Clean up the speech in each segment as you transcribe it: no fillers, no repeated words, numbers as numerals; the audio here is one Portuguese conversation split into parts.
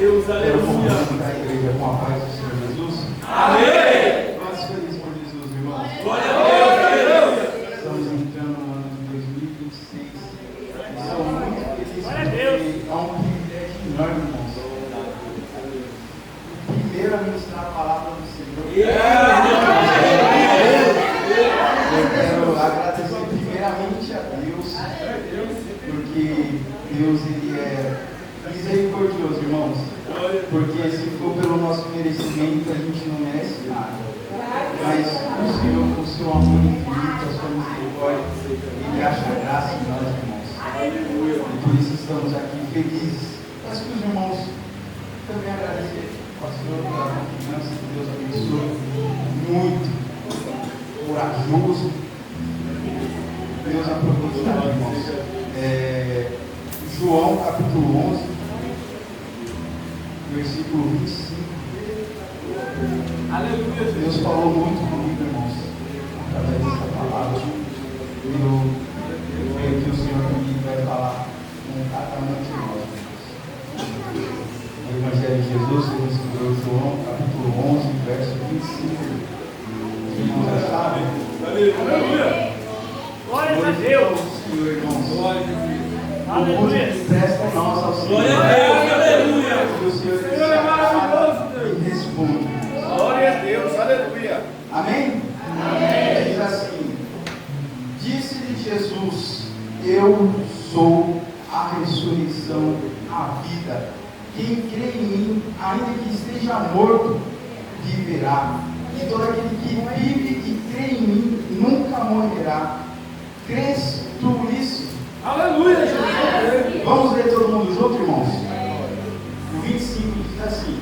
Deus, Quero aleluia. cumprimentar a igreja com a paz do Senhor Jesus. Amém. Quantos felizes por Jesus, irmãos? Glória a Deus, aleluia. Estamos entrando no ano de 2026. E sou muito feliz Glória a Deus. porque é um privilégio enorme, irmãos. Primeiro a ministrar a palavra do Senhor. Eu quero agradecer primeiramente a Deus, porque Deus ele é misericordioso, irmãos. Porque se for pelo nosso merecimento, a gente não merece nada. Mas o Senhor, com o seu amor infinito, a sua misericórdia, Ele acha graça em nós, irmãos. E por isso estamos aqui felizes. Mas que os irmãos também agradecer ao Senhor pela confiança que Deus abençoe. Muito corajoso. Deus aprovou estar, irmãos. João capítulo 11. Versículo 25. Aleluia. Deus falou muito comigo, irmãos, através dessa palavra. E eu creio que o Senhor também vai falar com cada um de nós. No Evangelho de Jesus, segundo escreveu João, capítulo 11, verso 25. Os irmãos acharam? Aleluia. Glória a Deus. Senhor, irmãos. Glória a Deus. Aleluia. Presta a nós ao Senhor. Glória a Deus. Aleluia. O Senhor é maravilhoso, Deus. E responde. Glória a Deus. Aleluia. Amém? Amém. Diz assim: disse-lhe Jesus: eu sou a ressurreição, a vida. Quem crê em mim, ainda que esteja morto, viverá. E todo aquele que vive e crê em mim nunca morrerá. Crês tu nisso? Aleluia, Jesus. Vamos ler todo mundo junto, irmãos? O 25 diz assim: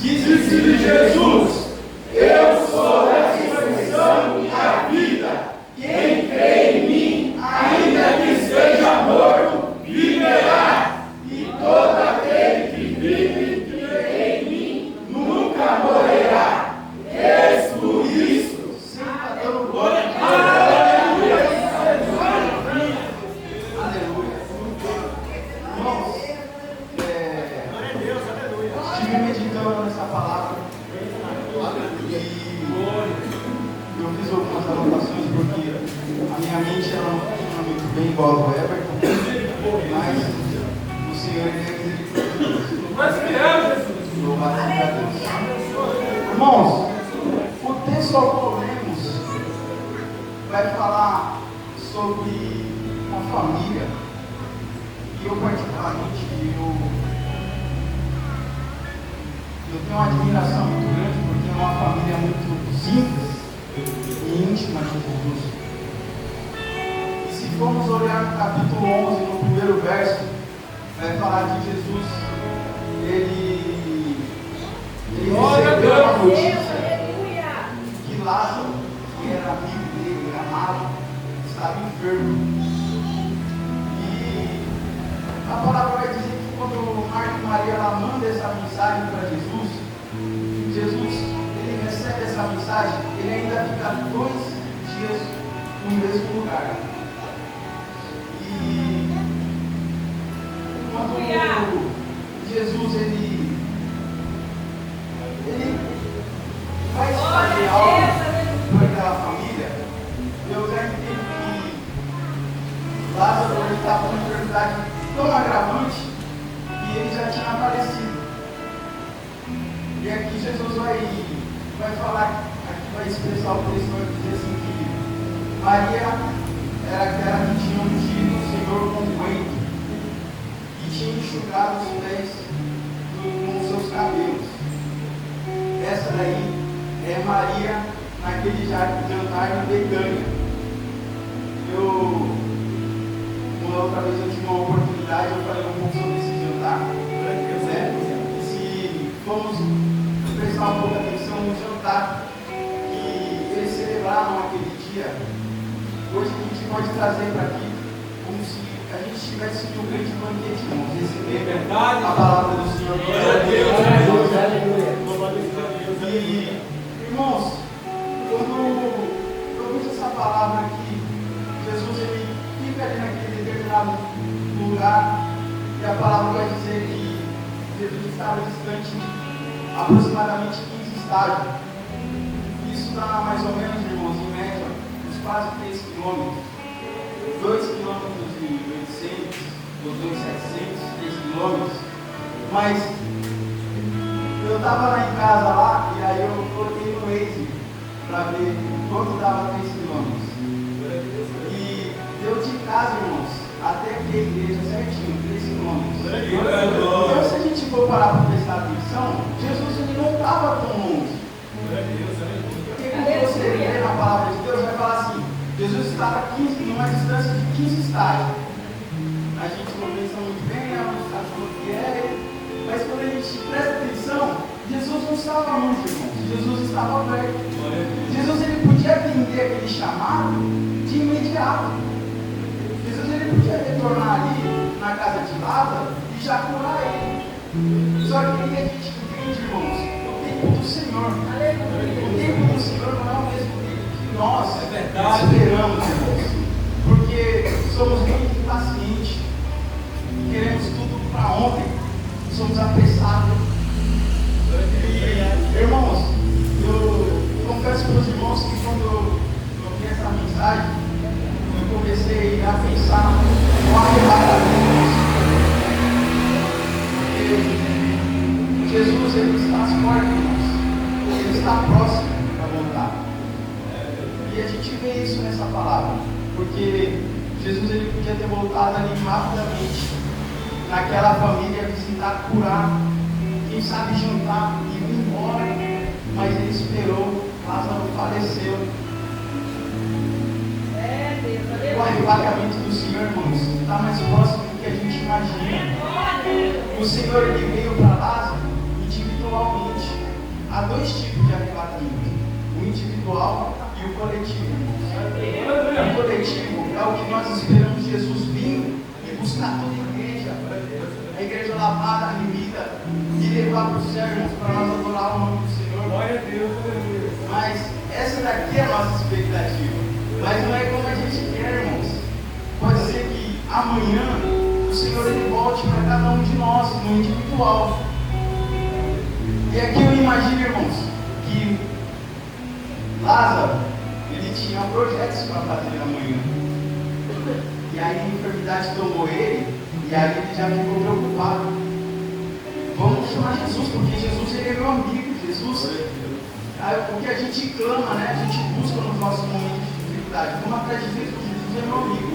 Disse-lhe Jesus: eu sou a ressurreição e a vida. Quem crê em mim, ainda que esteja morto, viverá. E todo aquele que vive e crê em mim, nunca morrerá. És por isso. Senta dando Glória glória. a Deus. Aleluia. Irmãos, estive meditando nessa palavra e eu fiz algumas anotações porque a minha mente ela não funciona muito bem igual ao do Everton, mas o Senhor ele é misericordioso. Nós criamos, Jesus. Louvado seja Deus. Irmãos, o texto ao qual lemos vai falar sobre uma família. E eu particularmente, eu tenho uma admiração muito grande porque é uma família muito simples e íntima de Jesus. E se formos olhar no capítulo 11, no primeiro verso, vai falar de Jesus, ele recebeu a notícia que Lázaro, que era amigo dele, era amado, estava enfermo. A palavra vai dizer que quando Marta e Maria ela manda essa mensagem para Jesus, ele recebe essa mensagem, ele ainda fica 2 dias no mesmo lugar. E quando Jesus ele vai fazer algo para aquela família, eu já entendo que Lázaro estava com uma enfermidade tão agravante que ele já tinha aparecido. E aqui Jesus vai falar, aqui vai expressar o texto, vai dizer assim que Maria era aquela que tinha ungido o Senhor com unguento e tinha enxugado os pés com os seus cabelos. Essa daí é Maria naquele jantar de Betânia. Uma outra vez eu tive uma oportunidade, eu falei um pouco sobre esse jantar, né? E se formos prestar um pouco de atenção no jantar que eles celebraram aquele dia, hoje a gente pode trazer para aqui como se a gente estivesse em um grande banquete, irmãos, receber a palavra do Senhor. E, irmãos, quando eu vejo essa palavra aqui, Jesus ele fica ali naquele determinado lugar e a palavra vai dizer que Jesus estava distante de aproximadamente 15 estádios. Isso dá mais ou menos, irmãos, em média, uns quase 3 quilômetros. 2 quilômetros e 800, ou 2.700, 3 quilômetros. Mas eu estava lá em casa lá, e aí eu coloquei no Waze para ver quanto dava 3 quilômetros. E deu de casa, irmãos, até aqui a igreja certinho, 3 quilômetros. Então, se a gente for parar para prestar atenção, Jesus ele não estava tão longe. Porque quando você lê na palavra de Deus, vai falar assim: Jesus estava numa distância de 15 estádios. A gente não pensa muito bem, é um estado que é. Mas quando a gente presta atenção, Jesus não estava longe, irmãos. Jesus estava perto. Jesus ele podia atender aquele chamado de imediato. Jesus ele podia retornar ali na casa de Lázaro e já curar ele. Só que aí a gente entende, irmãos, o tempo do Senhor. O tempo do Senhor não é o mesmo tempo que nós esperamos, irmãos. Porque somos muito impacientes. Queremos tudo para ontem. Somos apressados. E, irmãos, eu confesso para os irmãos que quando eu vi essa mensagem, eu comecei a pensar no arrebatamento. Porque Jesus ele está às portas, irmãos. Ele está próximo para voltar. E a gente vê isso nessa palavra. Porque Jesus ele podia ter voltado ali rapidamente naquela família, visitar, curar, quem sabe jantar e ir embora, mas ele esperou. Lázaro faleceu. O arrebatamento do Senhor, irmãos, está mais próximo do que a gente imagina. O Senhor ele veio para Lázaro individualmente. Há 2 tipos de arrebatamento: o individual e o coletivo, irmãos. O coletivo é o que nós esperamos Jesus vir e buscar toda a igreja lavada, remida, e levar para o céu, irmãos, para nós adorar o nome do Senhor. Glória a Deus, aleluia. Mas essa daqui é a nossa expectativa. Mas não é como a gente quer, irmãos. Pode ser que amanhã o Senhor ele volte para cada um de nós, no individual. E aqui eu imagino, irmãos, que Lázaro, ele tinha projetos para fazer amanhã. E aí a enfermidade tomou ele. E aí ele já ficou preocupado. Vamos chamar Jesus, porque Jesus ele é meu amigo. Jesus, o que a gente clama, né? A gente busca nos nossos momentos de dificuldade. Vamos atrás de Jesus. Jesus é meu amigo.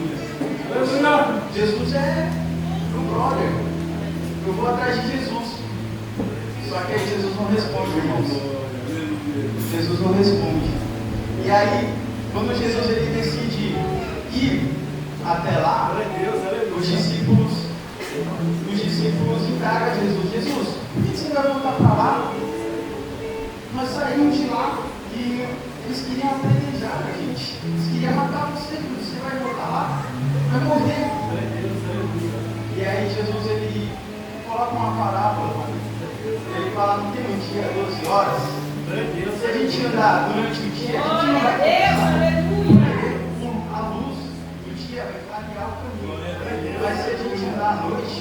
Jesus é meu brother. Eu vou atrás de Jesus. Só que aí Jesus não responde, irmãos. Jesus não responde. E aí, quando Jesus ele decide ir até lá, os discípulos indagam Jesus: Jesus, por que você vai voltar para lá? Nós saímos de lá e eles queriam apedrejar a gente. Eles queriam matar você. Você vai voltar lá? Vai morrer. E aí Jesus ele coloca uma parábola. Ele fala: não tem um dia, 12 horas. Se a gente andar durante o dia, a gente não vai cansar. A luz do dia vai clarear o caminho. Mas se a gente andar à noite,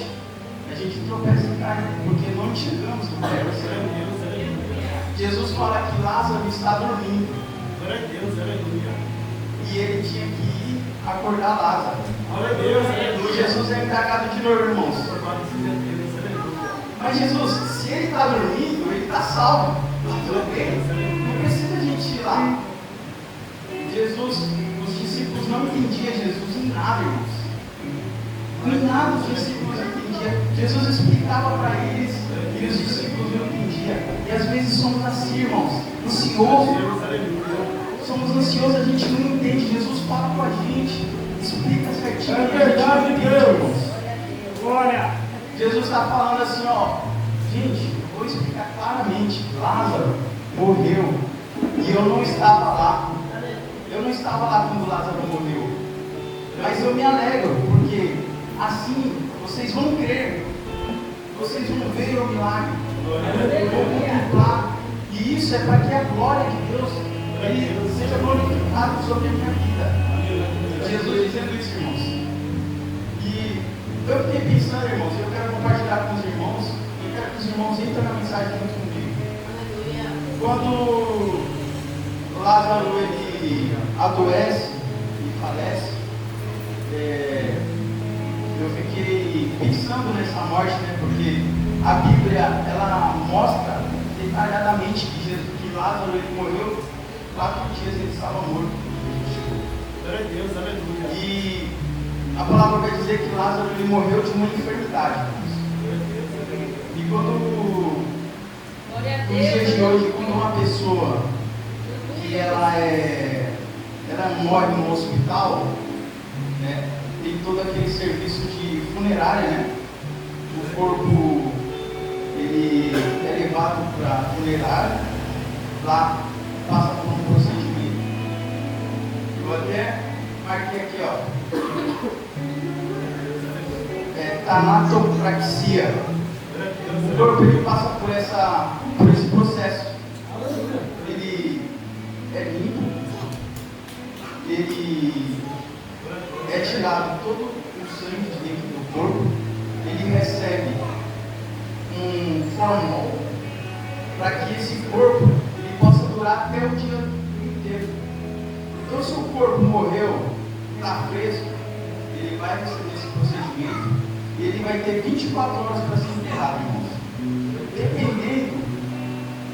a gente tropeça e cai, porque não chegamos no céu. Jesus fala que Lázaro está dormindo. E ele tinha que ir acordar Lázaro. Jesus é indagado de novo, irmãos. Mas Jesus, se ele está dormindo, ele está salvo. Tudo bem, não precisa a gente ir lá. Jesus, os discípulos não entendiam Jesus em nada, irmãos. Em nada os discípulos entendiam. Jesus explicava para eles e os discípulos não entendiam. E às vezes somos assim, irmãos, ansiosos. Somos ansiosos, a gente não entende. Jesus fala com a gente, explica certinho. É verdade, Deus. Glória. Jesus está falando assim, ó, gente, eu vou explicar claramente. Lázaro morreu e eu não estava lá. Eu não estava lá quando Lázaro morreu. Mas eu me alegro, porque assim vocês vão crer. Vocês vão ver o milagre. Vão contemplar. E isso é para que a glória de Deus ele seja glorificado sobre a minha vida. Jesus dizendo isso, irmãos. E eu fiquei pensando, irmãos, eu quero compartilhar com os irmãos. Eu quero que os irmãos, entra na mensagem junto comigo. Quando Lázaro ele adoece e falece, eu fiquei pensando nessa morte, né? Porque a Bíblia ela mostra detalhadamente que Lázaro ele morreu 4 dias, ele estava morto. Glória a Deus, aleluia. E a palavra vai dizer que Lázaro ele morreu de uma enfermidade. E quando nos dias de hoje, quando uma pessoa que ela morre no hospital, né, tem todo aquele serviço de funerária, né? O corpo ele é levado para a funerária, lá passa por um procedimento. Eu até marquei aqui, ó. Tanatopraxia. O corpo ele passa por esse processo. Ele é limpo, ele é tirado todo o sangue de dentro do corpo, ele recebe um formol para que esse corpo ele possa durar até o dia inteiro. Então, se o corpo morreu, está fresco, ele vai receber esse procedimento e ele vai ter 24 horas para ser enterrado, irmãos. Dependendo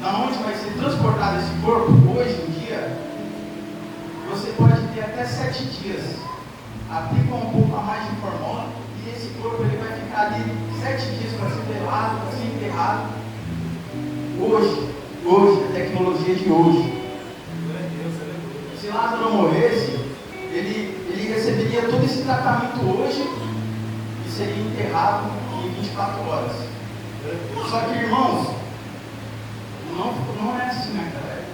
de onde vai ser transportado esse corpo, hoje em dia, você pode ter até 7 dias. Aplica um pouco a mais de formol e esse corpo ele vai ficar ali 7 dias para ser velado, para ser enterrado. Hoje, a tecnologia de hoje. Se Lázaro morresse, ele receberia todo esse tratamento hoje e seria enterrado em 24 horas. Só que, irmãos, não é assim naquela época.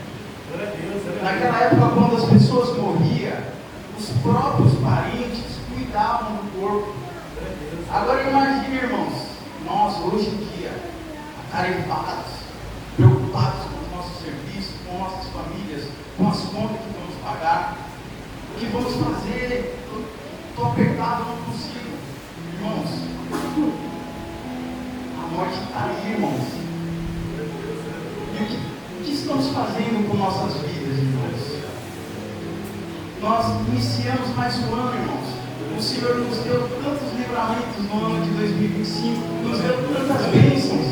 Naquela época, quando as pessoas morriam, os próprios parentes cuidavam do corpo. Agora imagine, irmãos, nós hoje em dia, atarefados, preocupados com os nossos serviços, com nossas famílias, com as contas que vamos pagar, o que vamos fazer? Estou apertado, não consigo. Irmãos, a morte está aí, irmãos. E o que estamos fazendo com nossas vidas, irmãos? Nós iniciamos mais um ano, irmãos. O Senhor nos deu tantos livramentos no ano de 2025, nos deu tantas bênçãos.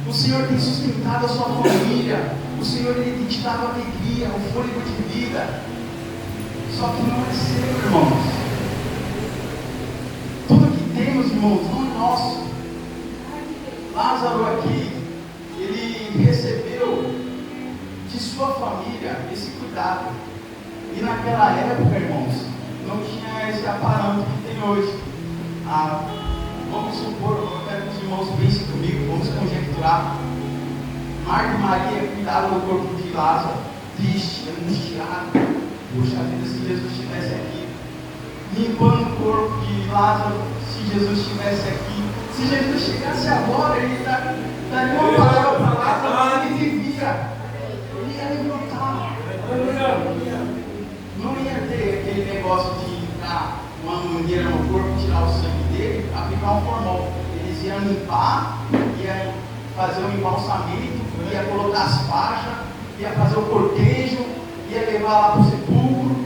O Senhor tem sustentado a sua família. O Senhor ele te dava alegria, o fôlego de vida. Só que não é seu, irmãos. Tudo que temos, irmãos, não é nosso. Lázaro aqui, ele recebeu de sua família esse cuidado. E naquela época, irmãos, não tinha esse aparato que tem hoje. Vamos supor, eu quero que os irmãos pensem comigo, vamos conjecturar. Marta e Maria cuidaram do corpo de Lázaro, triste, angustiado. Puxa vida, se Jesus estivesse aqui. Limpando o corpo de Lázaro, se Jesus estivesse aqui. Se Jesus chegasse agora, ele daria uma palavra para Lázaro, ele vivia. Ele ia levantar. Não ia ter aquele negócio de entrar uma mangueira no corpo, tirar o sangue dele, aplicar um formol. Eles iam limpar, iam fazer um embalsamento, ia colocar as faixas, ia fazer o cortejo, ia levar lá para o sepulcro.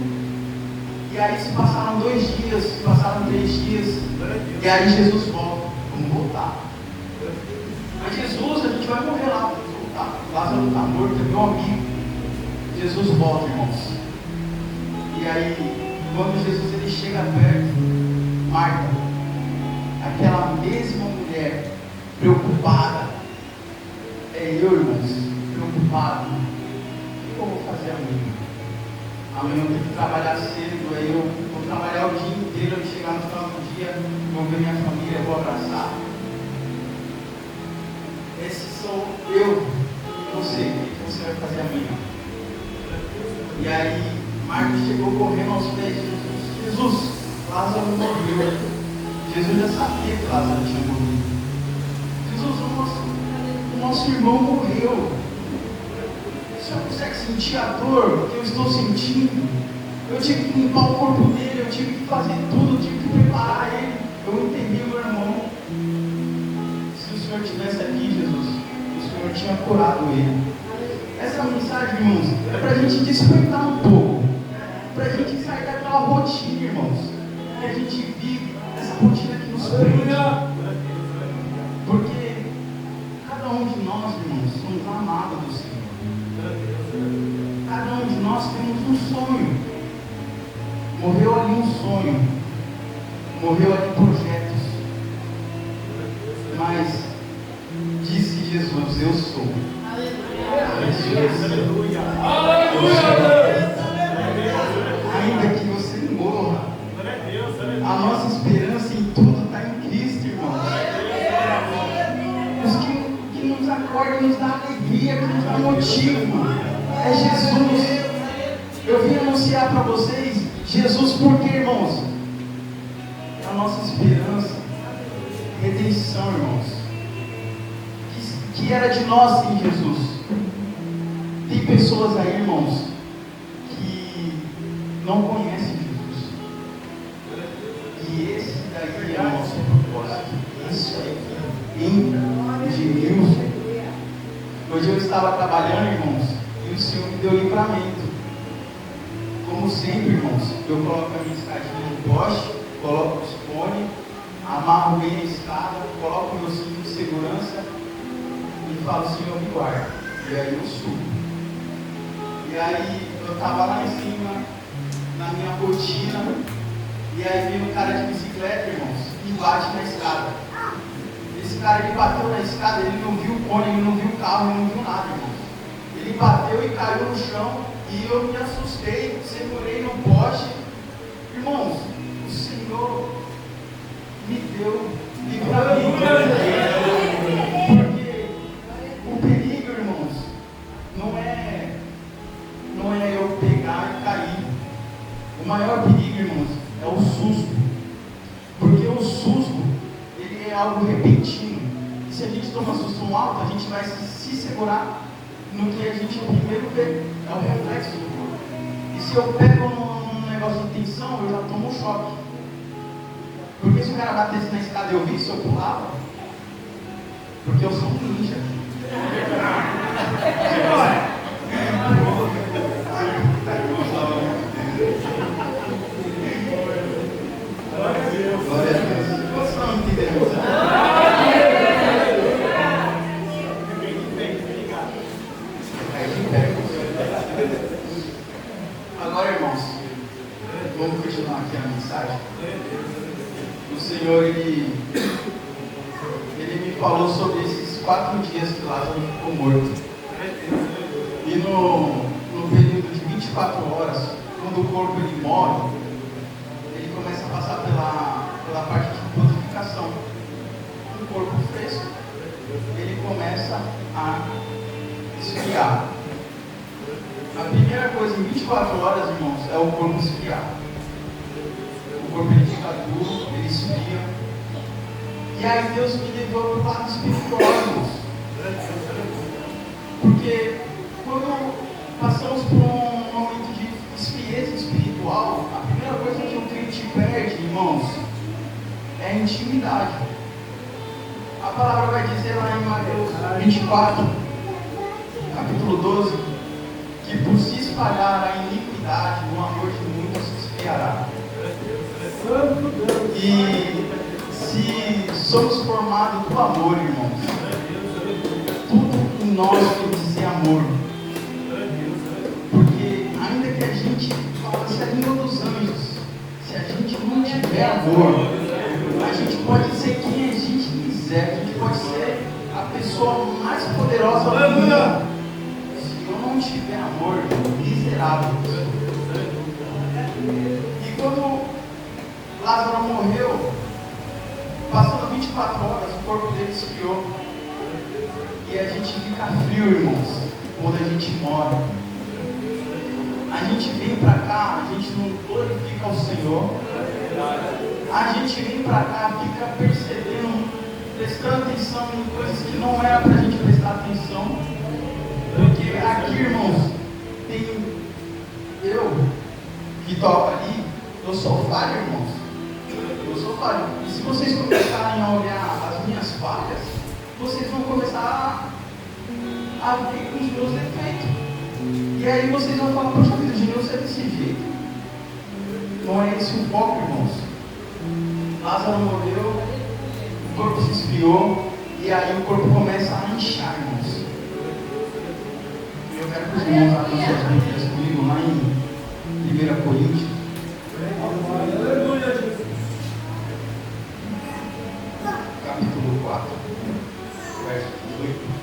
E aí se passaram 2 dias, se passaram 3 dias, e aí Jesus volta. Vamos voltar. Mas Jesus, a gente vai morrer lá, vamos voltar. Lázaro está morto, é meu amigo. Jesus volta, irmãos. E aí, quando Jesus ele chega perto, Marta, aquela mesma mulher, preocupada, eu, irmãos, preocupado, o que eu vou fazer amanhã? Amanhã eu tenho que trabalhar cedo, aí eu vou trabalhar o dia inteiro, eu chegar no final do dia, vou ver minha família, vou abraçar. Esses sou eu e você, o que você vai fazer amanhã? E aí, Marcos chegou correndo aos pés de Jesus. Jesus, Lázaro morreu. Jesus já sabia que Lázaro tinha morrido. Jesus, o nosso irmão morreu. O senhor consegue sentir a dor que eu estou sentindo? Eu tive que limpar o corpo dele, eu tive que fazer tudo, eu tive que preparar ele. Eu entendi, meu irmão. Se o senhor estivesse aqui, tinha curado ele. Essa mensagem, irmãos, é para a gente despertar um pouco, para a gente sair daquela rotina, irmãos, que a gente vive, essa rotina que nos prende. Porque cada um de nós, irmãos, somos amados do Senhor. Cada um de nós temos um sonho. Morreu ali um sonho. Morreu ali projetos. Mas disse Jesus, eu sou. Ainda que você morra, a nossa esperança em tudo está em Cristo, irmãos. Os que nos acorda, nos dá alegria, que nos dá motivo, é Jesus. Eu vim anunciar para vocês Jesus, porque, irmãos, a nossa esperança, redenção, irmãos, que era de nós em Jesus. Tem pessoas aí, irmãos, que não conhecem Jesus. E esse daí é o nosso propósito. Isso aí em Genilson. Hoje eu estava trabalhando, irmãos, e o Senhor me deu livramento. Como sempre, irmãos, eu coloco a minha escadinha no poste, coloco os fones, amarro bem a escada, coloco o meu cinto de segurança e falo, Senhor, me guarda. E aí eu subo. E aí eu estava lá em cima, na minha rotina, e aí vem um cara de bicicleta, irmãos, e bate na escada. Esse cara, ele bateu na escada, ele não viu o cone, ele não viu o carro, ele não viu nada, irmãos. Ele bateu e caiu no chão, e eu me assustei, segurei no poste. Irmãos, o Senhor me deu livramento. Porque o perigo, irmãos, não é eu pegar e cair. O maior perigo, irmãos, é o susto. Porque o susto, ele é algo repentino. E se a gente toma susto alto, a gente vai se segurar no que a gente primeiro vê. É o reflexo do corpo. E se eu pego num negócio de tensão, eu já tomo um choque. Porque se o cara batesse na escada e eu visse, eu pulava. Porque eu sou um ninja. Glória a Deus. Vocês não entenderam? Agora, irmãos, vamos continuar aqui a mensagem. O Senhor, ele me falou sobre esses 4 dias que Lázaro ficou morto. E no período de 24 horas, quando o corpo ele morre, ele começa a passar pela parte de purificação. O corpo fresco, ele começa a esfriar. A primeira coisa em 24 horas, irmãos, é o corpo esfriar. O corpo ele fica duro, ele esfria. E aí Deus me levou para o lado espiritual, irmãos. Porque quando passamos por um momento de esfrieza espiritual, a primeira coisa que o crente perde, irmãos, é a intimidade. A palavra vai dizer lá em Mateus 24, capítulo 12, que por se espalhar a iniquidade, o amor de muitos se esfriará. E se somos formados do amor, irmãos, tudo em nós tem que ser amor. Porque ainda que a gente falasse a língua dos anjos, se a gente não tiver amor, a gente pode ser quem a gente quiser, a gente pode ser a pessoa mais poderosa do mundo. Se eu não tiver amor, miserável. E quando Lázaro morreu, passando 24 horas, o corpo dele esfriou. E a gente fica frio, irmãos, quando a gente morre. A gente vem para cá, a gente não glorifica o Senhor. A gente vem para cá, fica percebendo, prestando atenção em coisas que não era para a gente prestar atenção. Porque aqui, irmãos, tem eu que toco ali, eu sou falho, irmãos. Eu sou falho. E se vocês começarem a olhar as minhas falhas, vocês vão começar a ver com os meus defeitos. E aí vocês vão falar, poxa vida, Genilson é desse jeito. Não é esse o foco, irmãos. Lázaro morreu, o corpo se esfriou, e aí o corpo começa a inchar, irmãos. Eu quero que os irmãos abram suas Bíblias comigo lá em 1 Coríntios. Capítulo 4, verso 18.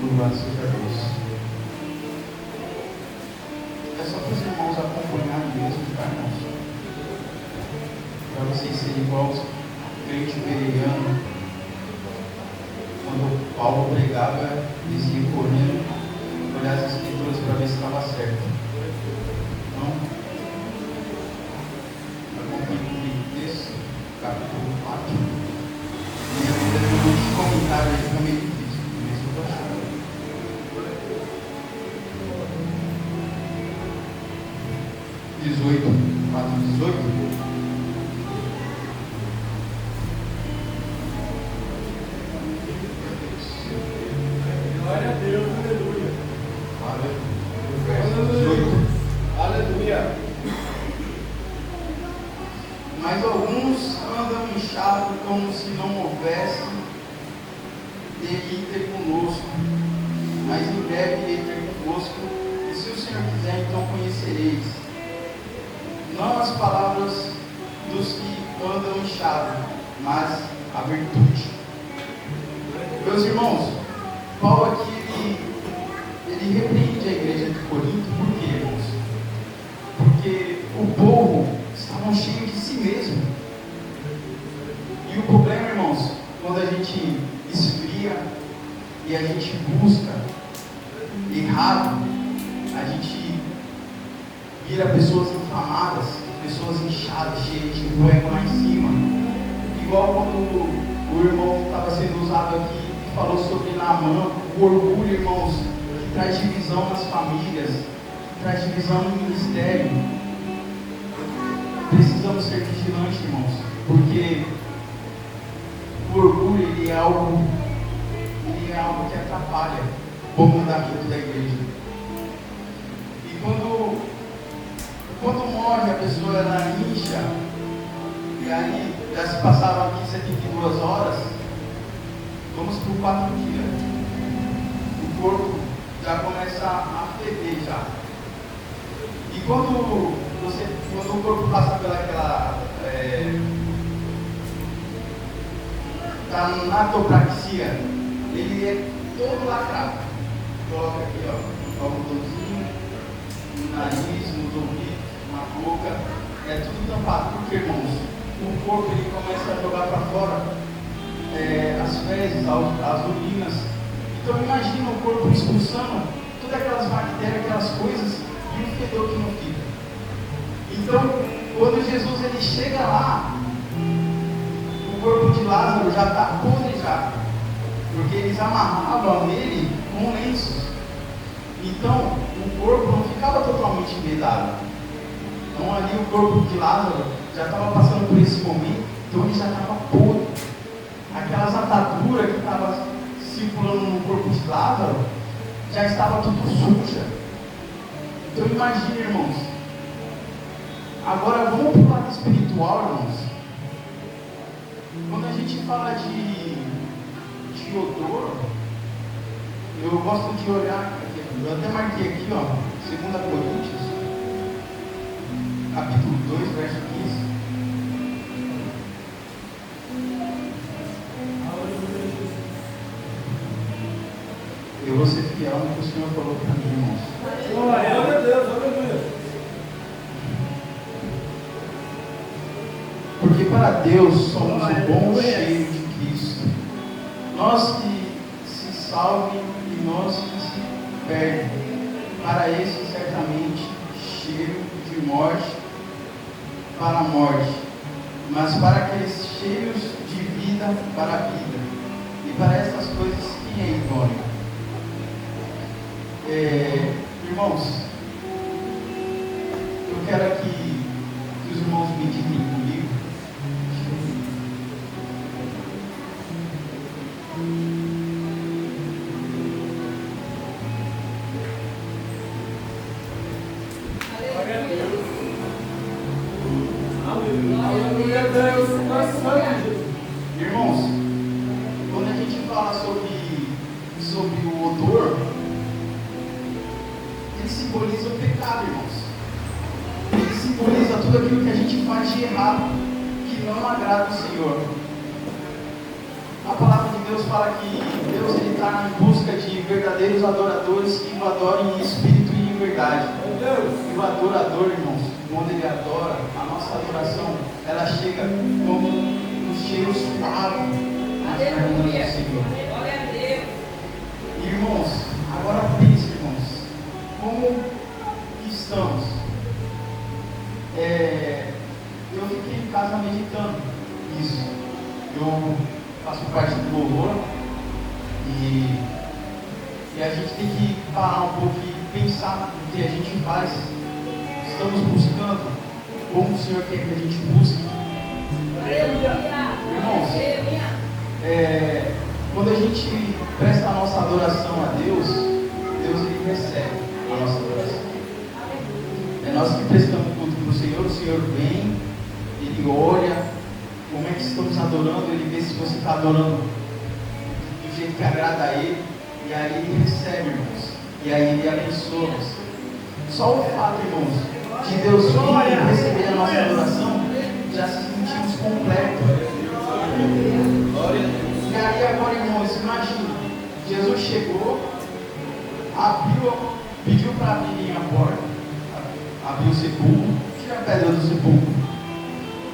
Louvado seja Deus. É só para os irmãos acompanharem mesmo, tá, irmãos? Para vocês serem igual os crentes bereanos. Quando Paulo pregava, eles iam correndo, olhar as escrituras para ver se estava certo. Então, acompanhe comigo o texto, capítulo 4. Minha vida tem muitos comentários aí, fica meio difícil, por isso eu estou achando. 18, 4:18. Glória a Deus, aleluia. Verso 18. Aleluia. Mas alguns andam inchados como se não houvesse delírio conosco. Mas em breve ele ter convosco, e se o Senhor quiser, então conhecereis. Não as palavras dos que andam inchados, mas a virtude. Meus irmãos, Paulo aqui, ele repreende a igreja de Corinto, por quê, irmãos? Porque o povo estava cheio de si mesmo. E o problema, irmãos, quando a gente esfria e a gente busca errado, a gente vira pessoas inflamadas, pessoas inchadas, cheias de ego lá em cima. Igual quando o irmão estava sendo usado aqui e falou sobre Naamã, o orgulho, irmãos, que traz divisão nas famílias, que traz divisão no ministério. Precisamos ser vigilantes, irmãos, porque o orgulho ele é algo que atrapalha o andamento da igreja. E quando morre a pessoa, ela incha, e aí já se passaram aqui 72 horas, vamos por 4 dias. O corpo já começa a feder já. E quando o corpo passa pelaquela tanatopraxia, ele é todo lacrado. Coloca aqui, ó, o algodãozinho, no nariz, nos ouvidos, na boca, é tudo tampado. Porque, irmãos, o corpo ele começa a jogar para fora as fezes, as urinas. Então imagina o corpo expulsando todas aquelas bactérias, aquelas coisas, e o fedor que não fica. Então, quando Jesus ele chega lá, o corpo de Lázaro já está podre já, porque eles amarravam nele com lenços. Então, o corpo não ficava totalmente vedado. Então, ali o corpo de Lázaro já estava passando por esse momento, então ele já estava podre. Aquelas ataduras que estavam circulando no corpo de Lázaro já estava tudo suja. Então, imagine, irmãos. Agora, vamos para o lado espiritual, irmãos. Quando a gente fala de odor, eu gosto de olhar, eu até marquei aqui, ó, 2 Coríntios, capítulo 2, verso 15. Eu vou ser fiel no que o Senhor falou para mim, irmãos. Glória a Deus, aleluia. Porque para Deus somos o bom cheiro de Cristo. Nós que se salvem e nós que se perdem. Para esse, certamente, cheiro de morte para a morte. Mas para aqueles cheios de vida para a vida. E para essas coisas, quem é idôneo? Irmãos, eu quero que os irmãos meditem comigo. Aleluia, Deus. Irmãos, quando a gente fala sobre o odor, ele simboliza o pecado, irmãos. Ele simboliza tudo aquilo que a gente faz de errado, que não agrada o Senhor. A palavra de Deus fala que Deus está em busca de verdadeiros adoradores que o adorem em espírito e em verdade. E o adorador, irmãos, quando ele adora, a nossa adoração, ela chega como um cheiro suave nas pernas do Senhor. Glória a Deus. Irmãos, agora pense, irmãos, como estamos. Eu fiquei em casa meditando isso. Eu faço parte do louvor e a gente tem que parar um pouco e pensar no que a gente faz. Estamos buscando como o Senhor quer que a gente busque. Irmãos, quando a gente presta a nossa adoração a Deus, Deus ele recebe a nossa adoração. É nós que prestamos culto para o Senhor vem, Ele olha como é que estamos adorando, Ele vê se você está adorando do jeito que agrada a Ele, e aí Ele recebe, irmãos, e aí Ele abençoa. Só o fato, irmãos, de Deus vir e receber a nossa adoração, já se sentimos completos. E aí agora, irmãos, imagine, Jesus chegou, pediu para abrirem a porta, abriu o sepulcro, tira a pedra do sepulcro.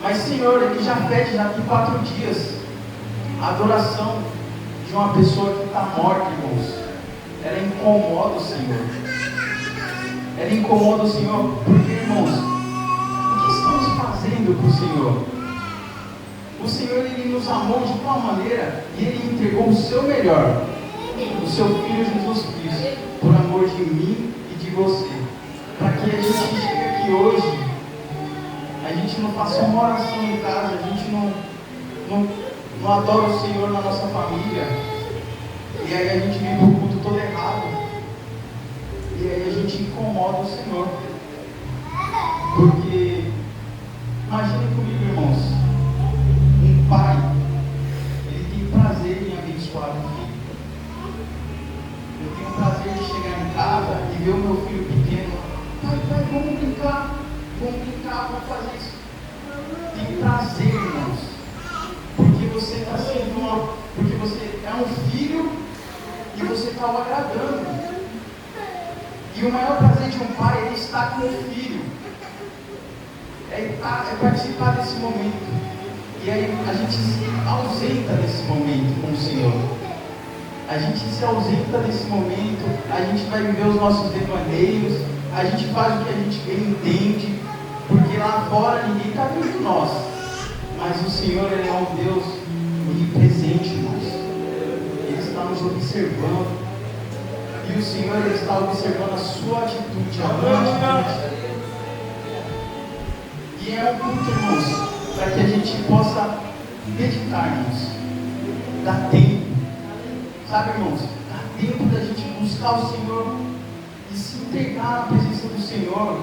Mas Senhor, Ele já pede daqui 4 dias a adoração de uma pessoa que está morta, irmãos. Ela incomoda o Senhor. Ela incomoda o Senhor, porque, irmãos, o que estamos fazendo para o Senhor? O Senhor, Ele nos amou de tal maneira e Ele entregou o seu melhor, o seu Filho Jesus Cristo, por amor de mim e de você, para que a gente chegue aqui hoje, a gente não faça uma oração em casa, a gente não adora o Senhor na nossa família, e aí a gente vive o culto todo errado. E aí a gente incomoda o Senhor. Porque, imagine comigo, irmãos, um pai, ele tem prazer em abençoar o filho. Eu tenho prazer de chegar em casa e ver o meu filho pequeno. Pai, vamos brincar, vamos fazer isso. Tem prazer, irmãos. Porque você está sendo porque você é um filho e você está o agradando. E o maior prazer de um pai é estar com o filho, é participar desse momento. E aí a gente se ausenta desse momento com o Senhor. A gente se ausenta desse momento, a gente vai viver os nossos devaneios, a gente faz o que a gente bem entende, porque lá fora ninguém está vendo nós. Mas o Senhor, Ele é um Deus onipresente, irmãos. Ele está nos observando. E o Senhor, Ele está observando a sua atitude, a minha atitude. E é um culto, irmãos, para que a gente possa meditar, irmãos. Dá tempo. Sabe, irmãos? Dá tempo da gente buscar o Senhor e se entregar na presença do Senhor.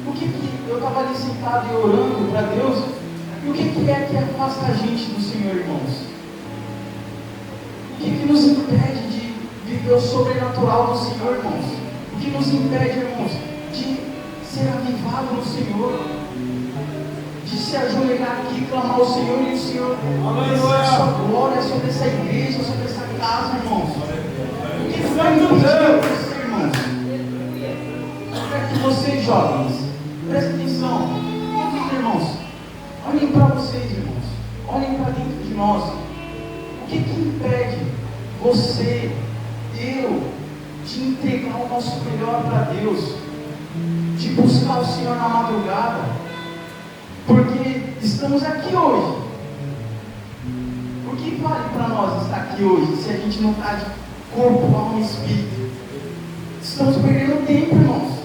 O que eu estava ali sentado e orando para Deus, e o que é que afasta a gente do Senhor, irmãos? O que nos impede de viver o sobrenatural do Senhor, irmãos? O que nos impede, irmãos, de ser avivado no Senhor, de se ajoelhar aqui e clamar ao Senhor e o Senhor descer a sua glória sobre essa igreja, sobre essa casa, irmãos? O que vai impedir você, irmãos? Para que vocês, jovens, prestem atenção, todos, irmãos, olhem para vocês, irmãos, olhem para dentro de nós. O que impede você, eu, de entregar o nosso melhor para Deus, de buscar o Senhor na madrugada? Porque estamos aqui hoje. O que vale para nós estar aqui hoje se a gente não está de corpo, alma e espírito? Estamos perdendo tempo, irmãos.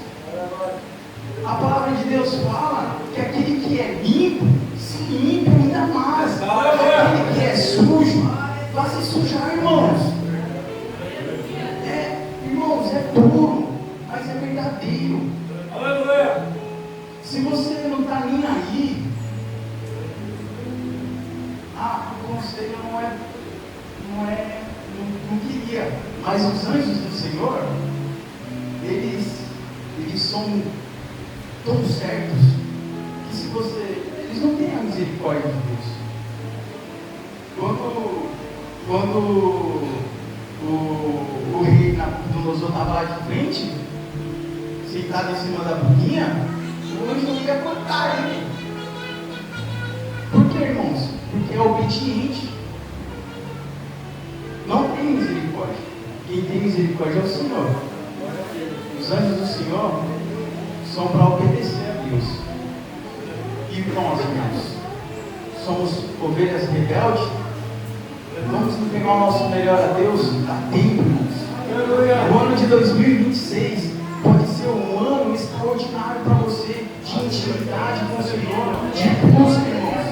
A palavra de Deus fala que aquele que é limpo, se limpe ainda mais. Aquele que é sujo, vai se sujar, irmãos. Irmãos, é duro, mas é verdadeiro. Se você não está está nem aí. O conselho não queria. Mas os anjos do Senhor, eles são tão certos que se você... Eles não têm a misericórdia de Deus. Quando o rei Nabucodonosor estava lá de frente, sentado em cima da boquinha, o anjo não ia cortar ele. Por que, irmãos? Porque é obediente. Não tem misericórdia. Quem tem misericórdia é o Senhor. Os anjos do Senhor são para obedecer a Deus. E nós, irmãos, somos ovelhas rebeldes. Vamos entregar o nosso melhor a Deus? Dá tempo, irmãos. O ano de 2026 pode ser um ano extraordinário para você, de intimidade com o Senhor, de busca, irmãos.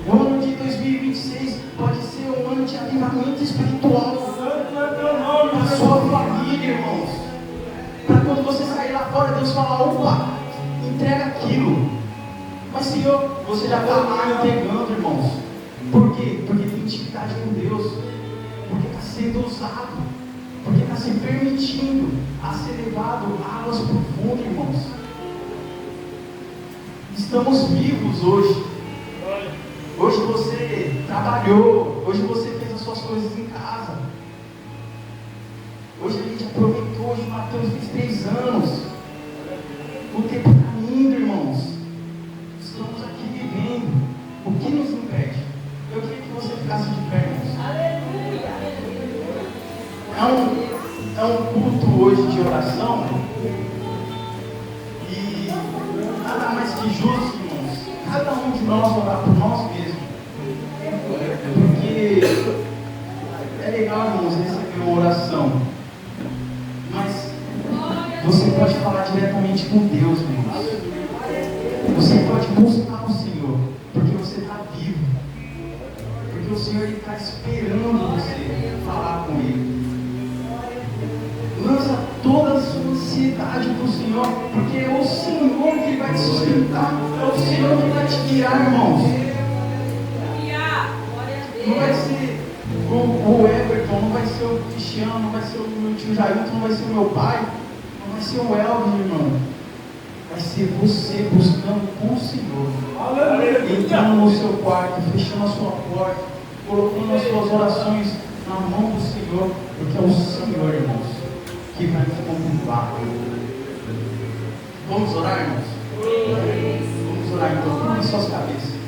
O ano de 2026 pode ser um ano de avivamento espiritual para a sua família, irmãos. Para quando você sair lá fora, Deus falar: opa, entrega aquilo. Mas, Senhor, você já está lá entregando, irmãos. Por quê? Porque tem intimidade com Deus. Porque está sendo usado. Porque está se permitindo a ser levado a águas profundas, irmãos. Estamos vivos hoje. Hoje você trabalhou. Hoje você fez as suas coisas em casa. Hoje a gente aproveitou. Hoje o Mateus fez 3 anos. O tempo está indo, irmãos. Estamos aqui vivendo. O que nos impede? Eu queria que você ficasse de pé, irmãos. É um culto hoje de oração. E nada mais que justo, irmãos, cada um de nós orar por nós mesmos. Porque é legal, irmãos, receber uma oração. Mas você pode falar diretamente com Deus, irmãos. Você pode buscar o Senhor, porque você está vivo. Porque o Senhor está esperando você falar com Ele. Lança toda a sua ansiedade para o Senhor, porque é o Senhor que vai te sustentar, é o Senhor que vai te guiar, irmãos. Não vai ser o Everton, não vai ser o Cristiano, não vai ser o meu tio Jailton, não vai ser o meu pai, não vai ser o Elvin, irmão. Vai ser você buscando com o Senhor, entrando no seu quarto, fechando a sua porta, colocando as suas orações na mão do Senhor, porque é o Senhor, irmãos, que vai te contemplar. Vamos orar, irmãos? Vamos orar então, com suas cabeças.